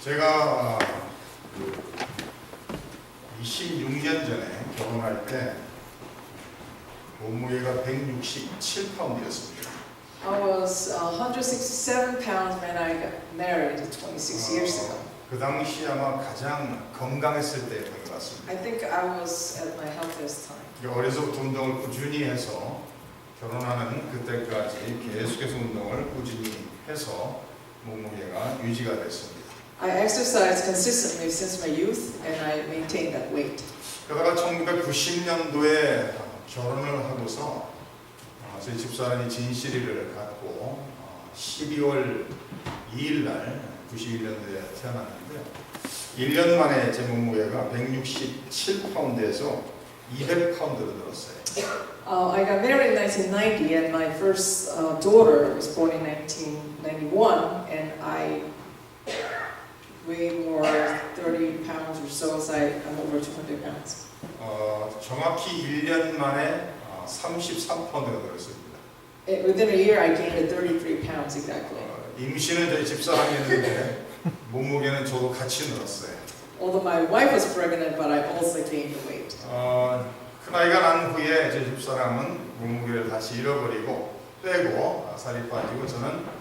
제가 26년 전에 결혼할 때 몸무게가 167파운드였습니다. I was 167 pounds when I got married 26 years ago. 그 당시 아마 가장 건강했을 때였던 것 같습니다. I think I was at my healthiest time. 어려서부터 운동을 꾸준히 해서 결혼하는 그때까지 계속해서 운동을 꾸준히 해서 몸무게가 유지가 됐습니다. I exercised consistently since my youth and I maintained that weight. 그러다가 1990년도에 결혼을 하고서 저희 집사람이 진실이를 갖고 12월 2일 날 91년도에 태어났는데요. 1년 만에 제 몸무게가 167파운드에서 200파운드로 늘었어요. I got married in 1990 and my first daughter was born in 1991 and I weighed more 30 pounds or so, so I'm over 200 pounds. 정확히 1년 만에 33파운드가 늘었습니다. Within a year I gained 33 pounds exactly. 임신은 저희 집사람이 했는데 몸무게는 저도 같이 늘었어요. Although my wife was pregnant, but I also gained the weight. 그 나이가 난 후에 제 집사람은 몸무게를 다시 잃어버리고 빼고 살이 빠지고 저는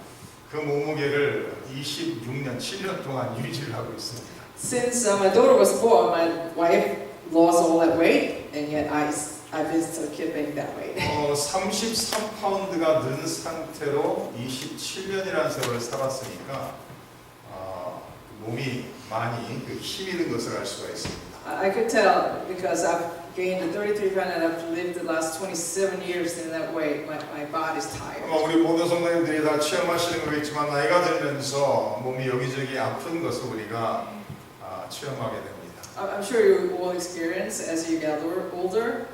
그 몸무게를 26년, 7년 동안 유지를 하고 있습니다. Since my daughter was born, my wife lost all that weight, and yet I've been still keeping that weight. 33파운드가 는 상태로 27년이라는 세월을 살았으니까 몸이 많이 힘이 든 것을 알 수가 있습니다. I could tell because I've gained 33 pounds and I've lived the last 27 years in that way. My body's tired. 우리 모든 성도님들이 다 체험하시는 거겠지만 나이가 들면서 몸이 여기저기 아픈 것을 우리가 체험하게 됩니다. I'm sure you will experience as you get older,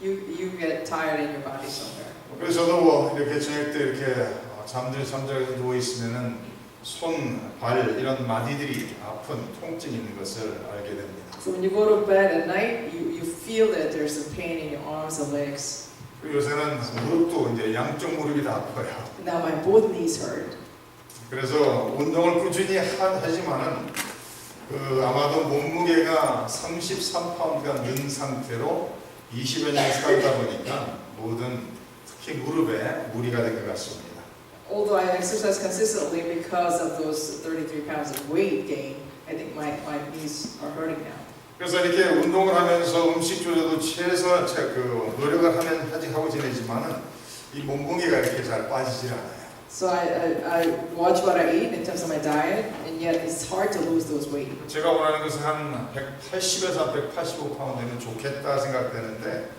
you get tired in your body somewhere. 그래서 저도 이렇게 저녁 때 이렇게 잠자리에서 누워 있으면은 손, 발 이런 마디들이 아픈 통증이 있는 것을 알게 됩니다. So when you go to bed at night, you feel that there's a pain in your arms and legs. 그리고 요새는 무릎도 이제 양쪽 무릎이 다 아파요. Now my both knees hurt. 그래서 운동을 꾸준히 하지만은 아마도 몸무게가 33파운드가 는 상태로 20여 년 살다 보니까 모든 특히 무릎에 무리가 된 것 같습니다. Although I exercise consistently because of those 33 pounds of weight gain, I think my knees are hurting now. 그래서 이렇게 운동을 하면서 음식 조절도 최소한 노력을 하고 지내지만은 이 몸무게가 이렇게 잘 빠지질 않아요. So I watch what I eat in terms of my diet, and yet it's hard to lose those weight. 제가 원하는 것은 한 180에서 185파운드면 좋겠다 생각되는데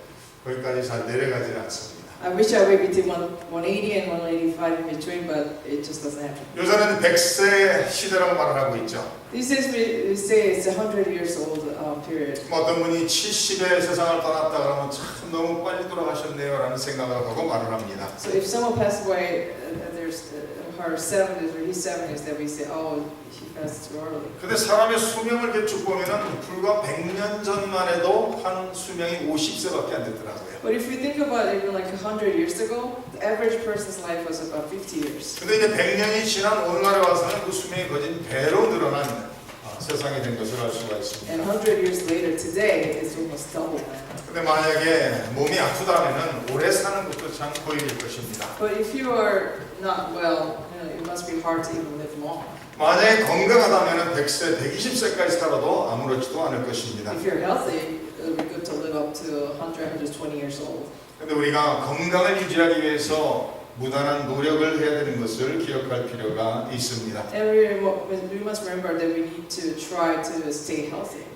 거기까지 잘 내려가지 않습니다. I wish I weighed between 180 and 185 in between, but it just doesn't happen. 요새는 100세 시대라고 말을 하고 있죠. These days we say it's a 100 years old period. 어떤 분이 70에 세상을 떠났다 그러면 참 너무 빨리 돌아가셨네요라는 생각을 하고 말을 합니다. So if someone passed away, there's her 70s or his 70s, that we say, oh, she passed too early. 근데 사람의 수명을 쭉 보면은 불과 100년 전만 해도 한 수명이 50세밖에 안 됐더라고요. But if you think about it, even like 100 years ago, the average person's life was about 50 years. 근데 이제 100년이 지난 오늘날에 와서는 그 수명이 거진 배로 늘어난 세상이 된 것을 알 수가 있습니다. And 100 years later, today, it's almost double that. 근데 만약에 몸이 아프다면은 오래 사는 것도 참 고일일 것입니다. But if you are not well, it must be hard to even live long. 만약에 건강하다면은 100세, 120세까지 살아도 아무렇지도 않을 것입니다. If you're healthy, it would be good to live up to 100, 120 years old. 근데 우리가 건강을 유지하기 위해서 무단한 노력을 해야 되는 것을 기억할 필요가 있습니다. And we must remember that we need to try to stay healthy.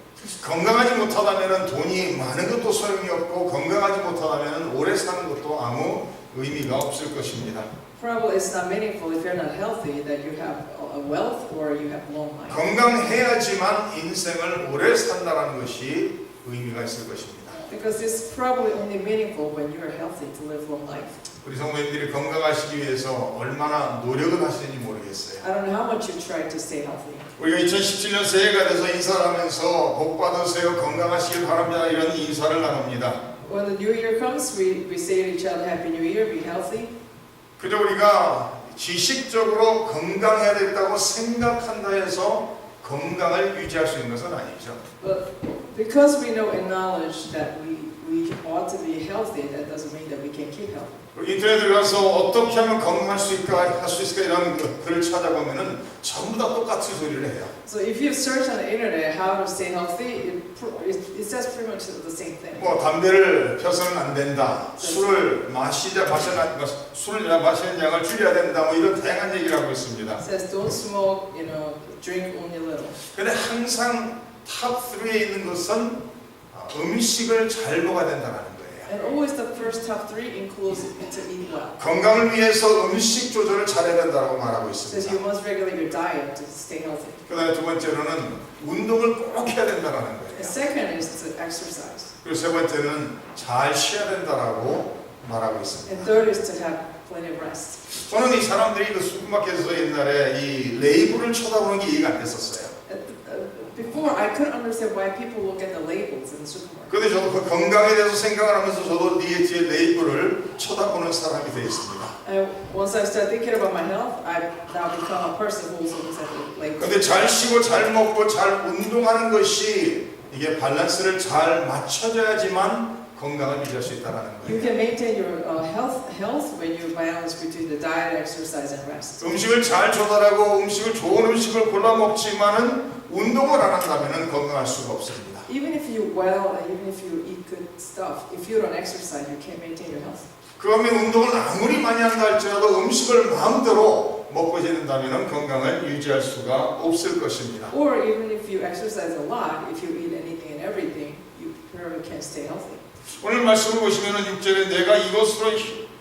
건강하지 못하다면 돈이 많은 것도 소용이 없고 건강하지 못하다면 오래 사는 것도 아무 의미가 없을 것입니다. Probably it's not meaningful if you're not healthy that you have a wealth or you have long life. 건강해야지만 인생을 오래 산다는 것이 의미가 있을 것입니다. Because it's probably only meaningful when you are healthy to live long life. 우리 성도님들이 건강하시기 위해서 얼마나 노력을 하시는지 모르겠어요. I don't know how much you try to stay healthy. 우리가 2017년 새해가 돼서 인사를 하면서 복 받으세요, 건강하시길 바랍니다 이런 인사를 나눕니다. When the new year comes, we say to each other, Happy New Year, be healthy. 그저 우리가 지식적으로 건강해야 된다고 생각한다 해서 건강을 유지할 수 있는 것은 아니죠. But because we know and knowledge that we ought to be healthy, that doesn't mean that we can keep healthy. 인터넷에 들어가서 어떻게 하면 건강할 수 있을까, 할 수 있을까 이런 글을 찾아보면은 전부 다 똑같은 소리를 해요. So if you search on the internet how to stay healthy, it says pretty much the same thing. 뭐 담배를 펴서는 안 된다, 술을 마시는 양을 줄여야 된다, 뭐 이런 다양한 얘기를 하고 있습니다. It says don't smoke, drink only a little. 근데 항상 탑 3에 있는 것은 음식을 잘 먹어야 된다는 거예요. And always the first top 3 includes to eat well. 건강을 위해서 음식 조절을 잘해야 된다고 말하고 It says you 있습니다. must regulate your diet to stay healthy. 그다음에 두 번째로는 운동을 꼭 해야 된다는 The 거예요. second is to exercise. 그리고 세 번째는 잘 쉬어야 된다라고 말하고 And 있습니다. third is to have plenty of rest. 저는 이 사람들이 그 슈퍼마켓에서 옛날에 이 레이블을 쳐다보는 게 이해가 안 됐었어요. Before, I couldn't understand why people look at the labels in the supermarket. 근데 저도 그 건강에 대해서 생각을 하면서 저도 뒤에 레이블을 쳐다보는 사람이 되어 있습니다. And once I started thinking about my health, I've now become a person who also looks at the labels. 근데 잘 쉬고 잘 먹고 잘 운동하는 것이 이게 밸런스를 잘 맞춰줘야지만 건강을 유지할 수 있다는 You 거예요. can maintain your health when you balance between the diet, exercise, and rest. 음식을 잘 조절하고 좋은 음식을 골라 먹지만은 운동을 안 한다면은 건강할 수가 없습니다. Even if you eat good stuff, if you don't exercise, you can't maintain your health. 그러면 운동을 아무리 많이 한다 할지라도 음식을 마음대로 먹고 지낸다면은 건강을 유지할 수가 없을 것입니다. Or even if you exercise a lot, if you eat anything and everything, you probably can't stay healthy. 오늘 말씀을 보시면은 6절에 내가 이것으로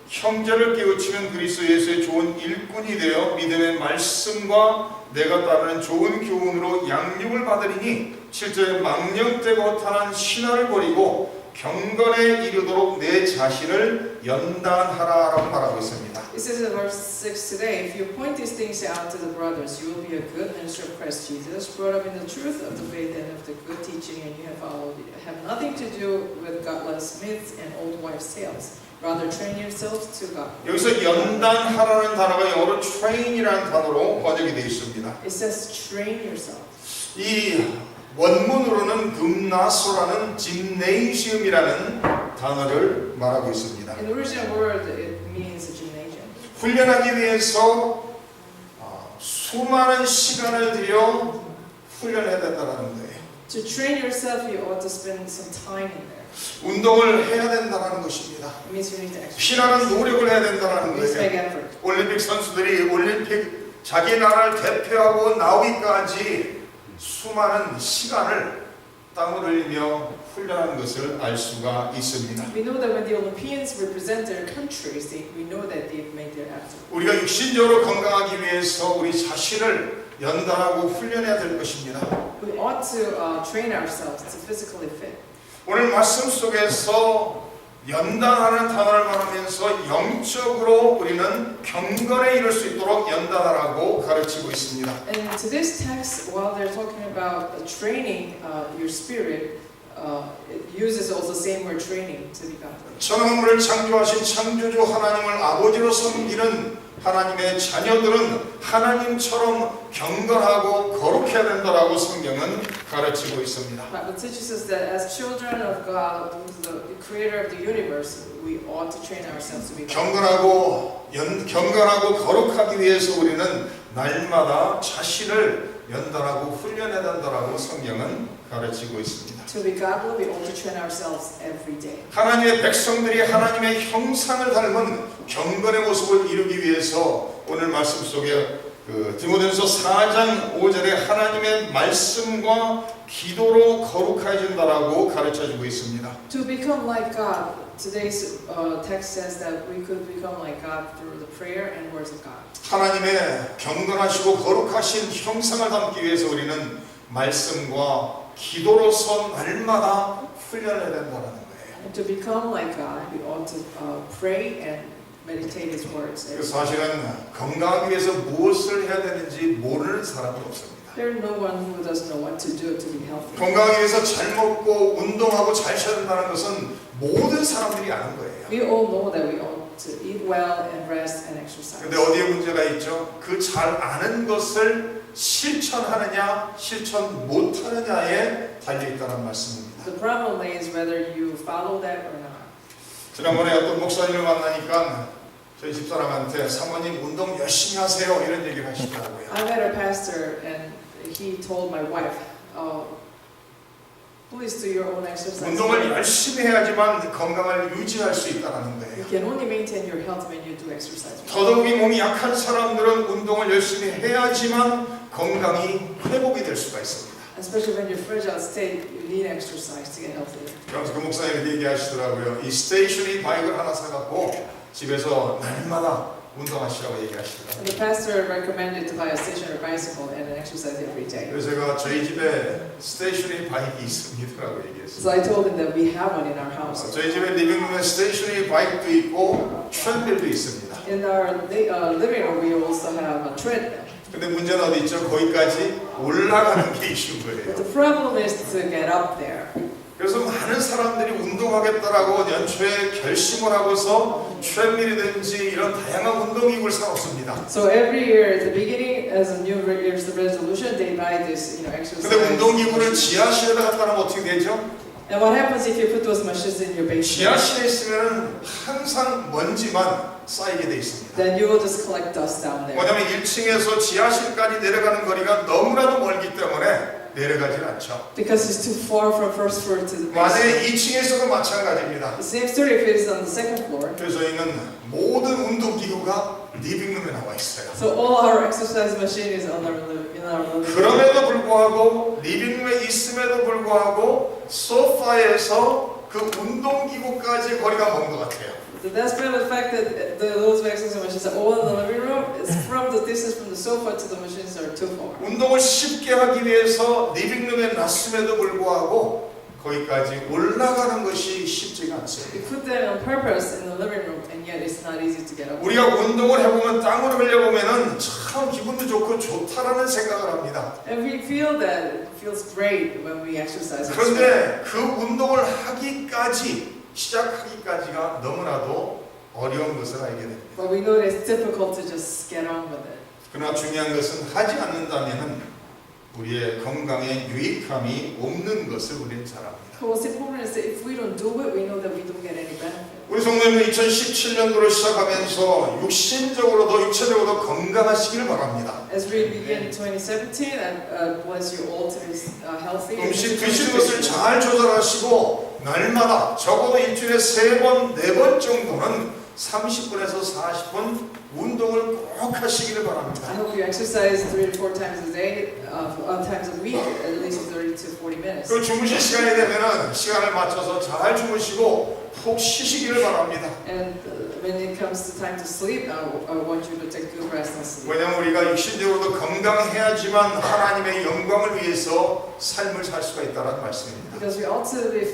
형제를 깨우치면 그리스도 예수의 좋은 일꾼이 되어 믿음의 말씀과 내가 따르는 좋은 교훈으로 양육을 받으리니 7절에 망령되고 탄한 신화를 버리고 경건에 이르도록 내 자신을 연단하라라고 말하고 있습니다. It says in verse 6 today, if you point these things out to the brothers, you will be a good minister of Christ Jesus, brought up in the truth of the faith and of the good teaching, and you have followed. Have nothing to do with godless myths and old wives' tales. Rather, train yourselves to God. 여기서 연단하라는 단어가 영어로 train이라는 단어로 번역이 되어 있습니다. It says train yourself. 이 원문으로는 금나소라는 짐네이시움이라는 단어를 말하고 있습니다. In the original word, it means a gymnasium. 훈련하기 위해서 수많은 시간을 들여 훈련해야 된다는 거예요. To train yourself, you ought to spend some time in there. 운동을 해야 된다는 것입니다. It means you need to exercise. 피나는 노력을 해야 된다는 It means make 거예요. effort. 올림픽 선수들이 올림픽 자기 나라를 대표하고 나오기까지 수많은 시간을 땀을 흘리며 훈련하는 것을 알 수가 있습니다. We know that when the Olympians represent their countries, we know that they've made their effort. 우리가 육신적으로 건강하기 위해서 우리 자신을 연단하고 훈련해야 될 것입니다. We ought to train ourselves to physically fit. 오늘 말씀 속에서 연단하는 단어를 말하면서 영적으로 우리는 경건에 이를 수 있도록 연단하라고 가르치고 있습니다. And to this text, while they're talking about training your spirit, it uses also the same word training to be godly. 천하만물을 창조하신 창조주 하나님을 아버지로 섬기는 하나님의 자녀들은 하나님처럼 경건하고 거룩해야 된다라고 성경은 가르치고 있습니다. The Bible teaches us that as children of God, who's the creator of the universe, we ought to train ourselves to be godly. 경건하고 거룩하기 위해서 우리는 날마다 자신을 연단하고 훈련해야 된다라고 성경은 가르치고 있습니다. To be godly, we ought to train ourselves every day. 하나님의 백성들이 하나님의 형상을 닮은 경건의 모습을 이루기 위해서 오늘 말씀 속에 디모데전서 4장 5절에 하나님의 말씀과 기도로 거룩해진다라고 가르쳐주고 있습니다. To become like God, today's text says that we could become like God through the prayer and words of God. 하나님의 경건하시고 거룩하신 형상을 담기 위해서 우리는 말씀과 기도로서 날마다 훈련해야 된다는 거예요. And to become like God, we ought to pray and meditate His words. 사실은 건강하기 위해서 무엇을 해야 되는지 모르는 사람은 없습니다. There is no one who doesn't know what to do to be healthy. 건강하기 위해서 잘 먹고 운동하고 잘 쉬어야 된다는 것은 모든 사람들이 아는 거예요. We all know that we ought to eat well and rest and exercise. 근데 어디에 문제가 있죠? 그 잘 아는 것을 실천하느냐 실천 못하느냐에 달려있다는 말씀입니다. The problem is whether you follow that or not. 지난번에 어떤 목사님을 만나니까 저희 집사람한테 사모님 운동 열심히 하세요 이런 얘기를 하시더라고요. I met a pastor and he told my wife, please do your own exercise. 운동을 열심히 해야지만 건강을 유지할 수 있다는 거예요. You can only maintain your health when you do exercise. 더더욱이 몸이 약한 사람들은 운동을 열심히 해야지만 건강이 회복이 될 수가 있습니다. Especially when you're fragile state, you need exercise to get healthy. 그래서 그 목사님이 얘기하시더라고요. 이 스테이셔너리 바이크를 하나 사갖고 집에서 날마다 운동하시라고 얘기하시더라고요. And the pastor recommended to buy a stationary bicycle and an exercise every day. 그래서 제가 저희 집에 스테이셔너리 바이크 있습니다라고 얘기했어요. So I told him that we have one in our house. 저희 집에 리빙룸에 스테이셔너리 바이크도 있고 트레드밀도 있습니다. In our living room, we also have a treadmill. 근데 문제는 어디 있죠? 거기까지 올라가는 게 이슈인 But 거예요. the problem is to get up there. 그래서 많은 사람들이 운동하겠다라고 연초에 결심을 하고서 트레드밀이든지 이런 다양한 운동기구를 사놓습니다. So every year at the beginning, as a new year's resolution, they buy this, exercise. 근데 운동기구를 지하실에다 갖다 놓으면 어떻게 되죠? And what happens if you put those machines in your basement? 지하실에 있으면 항상 먼지만 쌓이게 돼 있습니다. Then you will just collect dust down there. 뭐냐면 1층에서 지하실까지 내려가는 거리가 너무나도 멀기 때문에 내려가질 않죠. Because it's too far from first floor to the 만약에 basement. 2층에서도 마찬가지입니다. The same story if it is on the second floor. 그래서 저희는 모든 운동기구가 리빙룸에 나와 있어요. So all our exercise machine is in our living room. 그럼에도 불구하고 리빙룸에 있음에도 불구하고 소파에서 그 운동기구까지 거리가 먼 것 같아요. Despite the fact that those exercise machines are all in the living room, it's from the distance from the sofa to the machines are too far. 운동을 쉽게 하기 위해서 리빙룸에 놨음에도 불구하고 거기까지 올라가는 것이 쉽지가 않습니다. We put them on purpose in the living room, and yet it's not easy to get up. 우리가 운동을 해보면 땅으로 흘려보면은 참 기분도 좋고 좋다라는 생각을 합니다. And we feel that it feels great when we exercise. 그런데 그 운동을 하기까지 시작하기까지가 너무나도 어려운 것을 알게 됩니다. But we know that it's difficult to just get on with it. 그러나 중요한 것은 하지 않는다면 우리의 건강에 유익함이 없는 것을 우리는 잘 압니다. What's important is that if we don't do it, we know that we don't get any benefit. 우리 성도님은 2017년도를 시작하면서 육신적으로도 육체적으로도 건강하시기를 바랍니다. As we begin 2017, I bless you all to be healthy. 음식 드시는 것을 잘 조절하시고 날마다 적어도 일주일에 3번, 4번 정도는 30분에서 40분 운동을 꼭 하시기를 바랍니다. I hope you exercise 3 to 4 times a day, times a week, at least 30 to 40 minutes. 그 주무실 시간이 되면은 시간을 맞춰서 잘 주무시고 푹 쉬시기를 바랍니다. And when it comes to time to sleep, I want you to take good rest and sleep. 왜냐하면 우리가 육신적으로도 건강해야지만 하나님의 영광을 위해서 삶을 살 수가 있다는 말씀입니다. Because we ought to be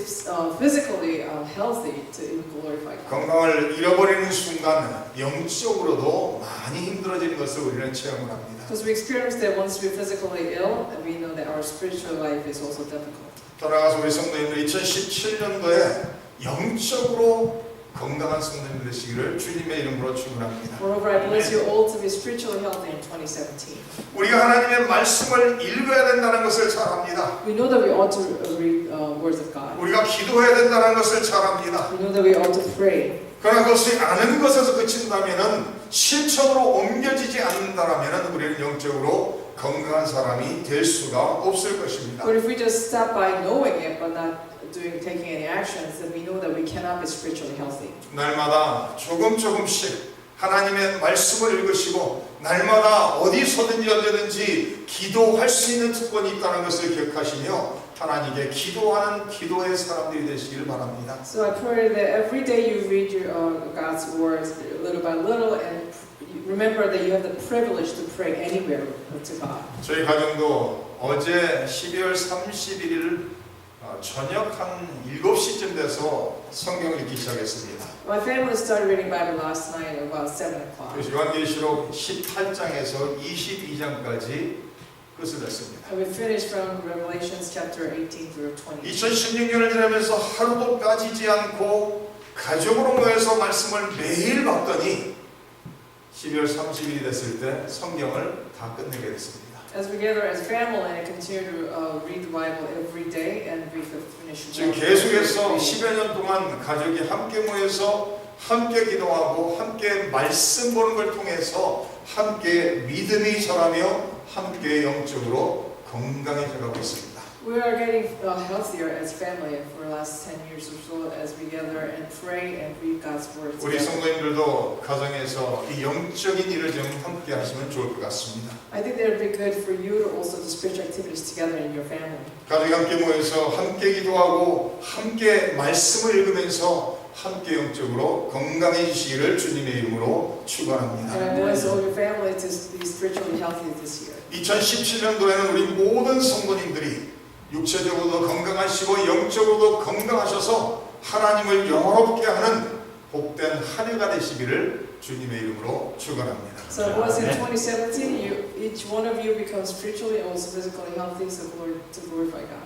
physically healthy to glorify God. 건강을 잃어버리는 순간 영적으로도 많이 힘들어지는 것을 우리는 체험을 합니다. Because we experience that once we're physically ill, and we know that our spiritual life is also difficult. 따라가서 우리 성도님들 2017년도에 영적으로 건강한 성도님들 되시기를 주님의 이름으로 축원합니다. Moreover, I bless you all to be spiritually healthy in 2017. 우리가 하나님의 말씀을 읽어야 된다는 것을 잘 압니다. We know that we ought to read words of God. 우리가 기도해야 된다는 것을 잘 압니다. We know that we ought to pray. 그러나 그것이 아는 것에서 그친다면은 실천으로 옮겨지지 않는다라면은 우리는 영적으로 건강한 사람이 될 수가 없을 것입니다. But if we just stop by knowing it but not taking any actions, then we know that we cannot be spiritually healthy. 날마다 조금씩 하나님의 말씀을 읽으시고 날마다 어디서든지 언제든지 기도할 수 있는 특권이 있다는 것을 기억하시며 하나님께 기도하는 기도의 사람들이 되시길 바랍니다. So I pray that every day you read God's words little by little and remember that you have the privilege to pray anywhere to God. 저희 가정도 어제 12월 31일 저녁 한 7시쯤 돼서 성경을 읽기 시작했습니다. My family started reading Bible last night at about 7 o'clock. 그래서 요한계시록 18장에서 22장까지 끝을 냈습니다. And we finished from Revelations chapter 18 through 20. 2016년을 지나면서 하루도 빠지지 않고 가족으로 모여서 말씀을 매일 봤더니 12월 30일이 됐을 때 성경을 다 끝내게 됐습니다. as we gather as family and continue to read the Bible every day and we finish. 지금 계속해서 10여 년 동안 가족이 함께 모여서 함께 기도하고 함께 말씀 보는 걸 통해서 함께 믿음이 자라며 함께 영적으로 건강해져 가고 있습니다. We are getting healthier as family for the last 10 years or so as we gather and pray and read God's word. 우리 성도님들도 가정에서 이 영적인 일을 좀 함께 하시면 좋을 것 같습니다. I think that would be good for you to also do spiritual activities together in your family. 가족이 함께 모여서 함께 기도하고 함께 말씀을 읽으면서 함께 영적으로 건강해지시기를 주님의 이름으로 축원합니다. And I bless all your family to be spiritually healthy this year. 2017년도에는 우리 모든 성도님들이 육체적으로도 건강하시고 영적으로도 건강하셔서 하나님을 영화롭게 하는 복된 한 해가 되시기를 주님의 이름으로 축원합니다. So it was in 2017, each one of you becomes spiritually and also physically healthy, so to glorify God.